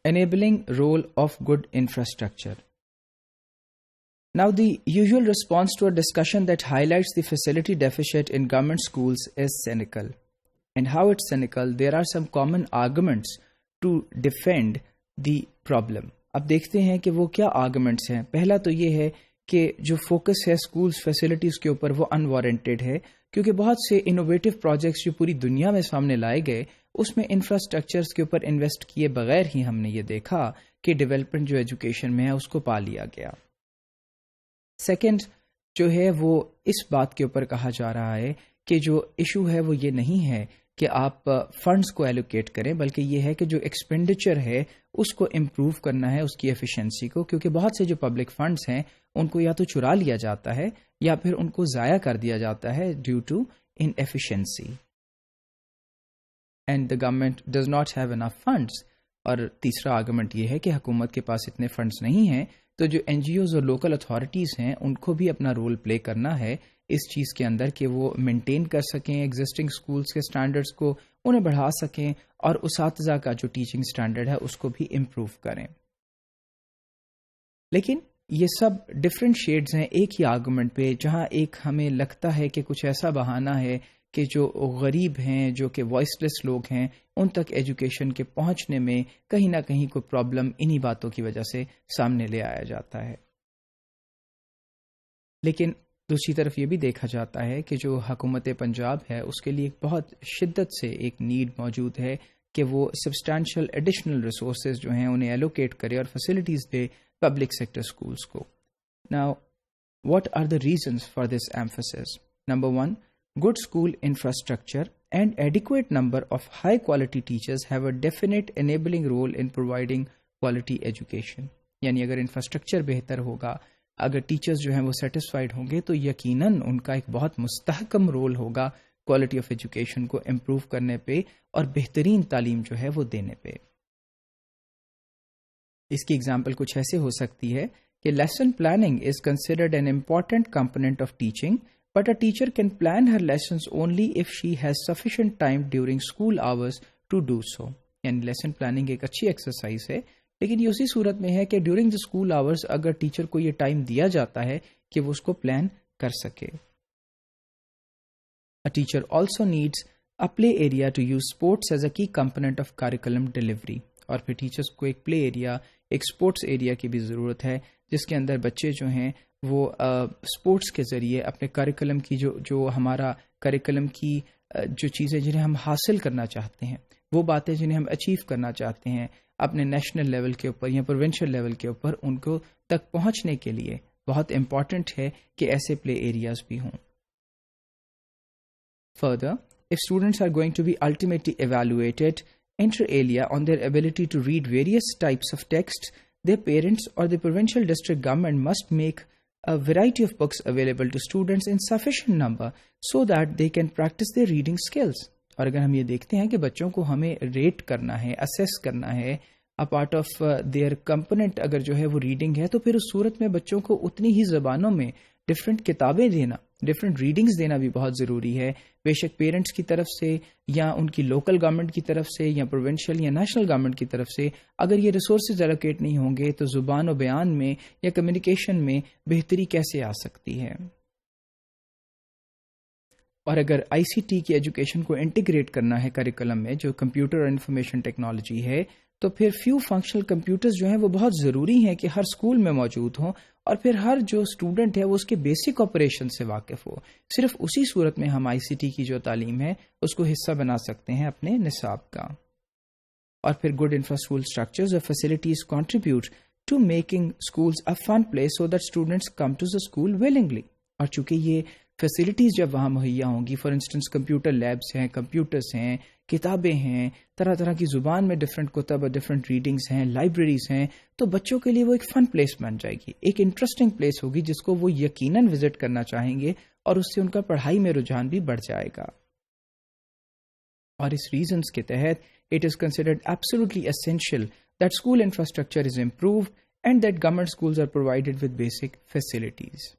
enabling role of good infrastructure. Now, the usual response to a discussion that highlights the facility deficit in government schools is cynical. And how it's cynical, there are some common arguments to defend the problem. اب دیکھتے ہیں کہ وہ کیا arguments ہیں. پہلا تو یہ ہے کہ جو فوکس ہے اسکولز فیسلٹیز کے اوپر وہ انوارنٹیڈ ہے، کیونکہ بہت سے انوویٹو پروجیکٹس جو پوری دنیا میں سامنے لائے گئے اس میں انفراسٹرکچرز کے اوپر انویسٹ کیے بغیر ہی ہم نے یہ دیکھا کہ ڈیولپمنٹ جو ایجوکیشن میں ہے اس کو پا لیا گیا. سیکنڈ جو ہے وہ اس بات کے اوپر کہا جا رہا ہے کہ جو ایشو ہے وہ یہ نہیں ہے کہ آپ فنڈز کو ایلوکیٹ کریں، بلکہ یہ ہے کہ جو ایکسپینڈیچر ہے اس کو امپروو کرنا ہے، اس کی ایفیشنسی کو، کیونکہ بہت سے جو پبلک فنڈز ہیں ان کو یا تو چرا لیا جاتا ہے یا پھر ان کو ضائع کر دیا جاتا ہے due to inefficiency, and the government does not have enough funds. اور تیسرا آرگومنٹ یہ ہے کہ حکومت کے پاس اتنے فنڈز نہیں ہیں، تو جو این جی اوز اور لوکل اتھارٹیز ہیں ان کو بھی اپنا رول پلے کرنا ہے اس چیز کے اندر کہ وہ مینٹین کر سکیں ایگزسٹنگ اسکولس کے اسٹینڈرڈس کو، انہیں بڑھا سکیں اور اساتذہ کا جو ٹیچنگ اسٹینڈرڈ ہے اس کو بھی امپروو کریں. لیکن یہ سب ڈفرینٹ شیڈز ہیں ایک ہی آرگومنٹ پہ، جہاں ایک ہمیں لگتا ہے کہ کچھ ایسا بہانہ ہے کہ جو غریب ہیں، جو کہ وائس لیس لوگ ہیں، ان تک ایجوکیشن کے پہنچنے میں کہیں نہ کہیں کوئی پرابلم انہی باتوں کی وجہ سے سامنے لے آیا جاتا ہے. لیکن دوسری طرف یہ بھی دیکھا جاتا ہے کہ جو حکومت پنجاب ہے اس کے لیے بہت شدت سے ایک نیڈ موجود ہے کہ وہ سبسٹانشل ایڈیشنل ریسورسز جو ہیں انہیں ایلوکیٹ کرے اور فیسلٹیز دے پبلک سیکٹر اسکولس کو. Now what are the reasons for this emphasis? Number 1, good school infrastructure and adequate number of high quality teachers have a definite enabling role in providing quality education. یعنی اگر infrastructure بہتر ہوگا، اگر teachers جو ہیں وہ satisfied ہوں گے تو یقیناً ان کا ایک بہت مستحکم رول ہوگا کوالٹی آف ایجوکیشن کو امپروو کرنے پہ اور بہترین تعلیم جو ہے وہ دینے پہ. اس کی اگزامپل کچھ ایسے ہو سکتی ہے کہ lesson planning is considered an important component of teaching, but a teacher can plan her lessons only if she has sufficient time during school hours to do so. یعنی لیسن پلاننگ ایک اچھی exercise ہے، لیکن یہ اسی صورت میں ہے کہ ڈیورنگ دا اسکول آورز اگر ٹیچر کو یہ ٹائم دیا جاتا ہے کہ وہ اس کو پلان کر سکے. A teacher also needs a play area to use sports as a key component of curriculum delivery. اور پھر ٹیچرز کو ایک پلے ایریا، ایک اسپورٹس ایریا کی بھی ضرورت ہے جس کے اندر بچے جو ہیں وہ اسپورٹس کے ذریعے اپنے کریکولم کی جو ہمارا کریکولم کی جو چیزیں جنہیں ہم حاصل کرنا چاہتے ہیں، وہ باتیں جنہیں ہم اچیو کرنا چاہتے ہیں اپنے نیشنل لیول کے اوپر یا پروونشل لیول کے اوپر، ان کو تک پہنچنے کے لیے بہت امپورٹنٹ ہے کہ ایسے پلے ایریاز بھی ہوں. Further, if students are going to be ultimately evaluated inter alia on their ability to read various types of text, their parents or the provincial district government must make a variety of books available to students in sufficient number so that they can practice their reading skills. اور اگر ہم یہ دیکھتے ہیں کہ بچوں کو ہمیں ریٹ کرنا ہے، اسیس کرنا ہے a part of their component اگر جو ہے وہ ریڈنگ ہے، تو پھر اس صورت میں بچوں کو اتنی ہی زبانوں میں ڈفرینٹ کتابیں دینا، ڈفرینٹ ریڈنگز دینا بھی بہت ضروری ہے. بے شک پیرنٹس کی طرف سے یا ان کی لوکل گورنمنٹ کی طرف سے یا پروونشل یا نیشنل گورنمنٹ کی طرف سے اگر یہ ریسورسز ایلوکیٹ نہیں ہوں گے تو زبان و بیان میں یا کمیونیکیشن میں بہتری کیسے آ سکتی ہے. اور اگر آئی سی ٹی کی ایجوکیشن کو انٹیگریٹ کرنا ہے کریکولم میں، جو کمپیوٹر اور انفارمیشن ٹیکنالوجی ہے، تو پھر فیو فنکشنل کمپیوٹرز جو ہیں وہ بہت ضروری ہیں کہ ہر اسکول میں موجود ہوں، اور پھر ہر جو اسٹوڈنٹ ہے وہ اس کے بیسک آپریشن سے واقف ہو. صرف اسی صورت میں ہم آئی سی ٹی کی جو تعلیم ہے اس کو حصہ بنا سکتے ہیں اپنے نصاب کا. اور پھر گڈ انفراسٹرکچر اسٹرکچرز اور facilities contribute to making schools a fun place so that students come to the school willingly. اور چونکہ یہ فیسلٹیز جب وہاں مہیا ہوں گی، فار انسٹنس کمپیوٹر لیبس ہیں، کمپیوٹرز ہیں، کتابیں ہیں، طرح طرح کی زبان میں ڈفرینٹ کتب اور ڈفرینٹ ریڈنگز ہیں، لائبریریز ہیں، تو بچوں کے لیے وہ ایک فن پلیس بن جائے گی، ایک انٹرسٹنگ پلیس ہوگی جس کو وہ یقیناً وزٹ کرنا چاہیں گے، اور اس سے ان کا پڑھائی میں رجحان بھی بڑھ جائے گا. اور اس ریزنس کے تحت it is considered absolutely essential that school infrastructure is improved and that government schools are provided with basic facilities.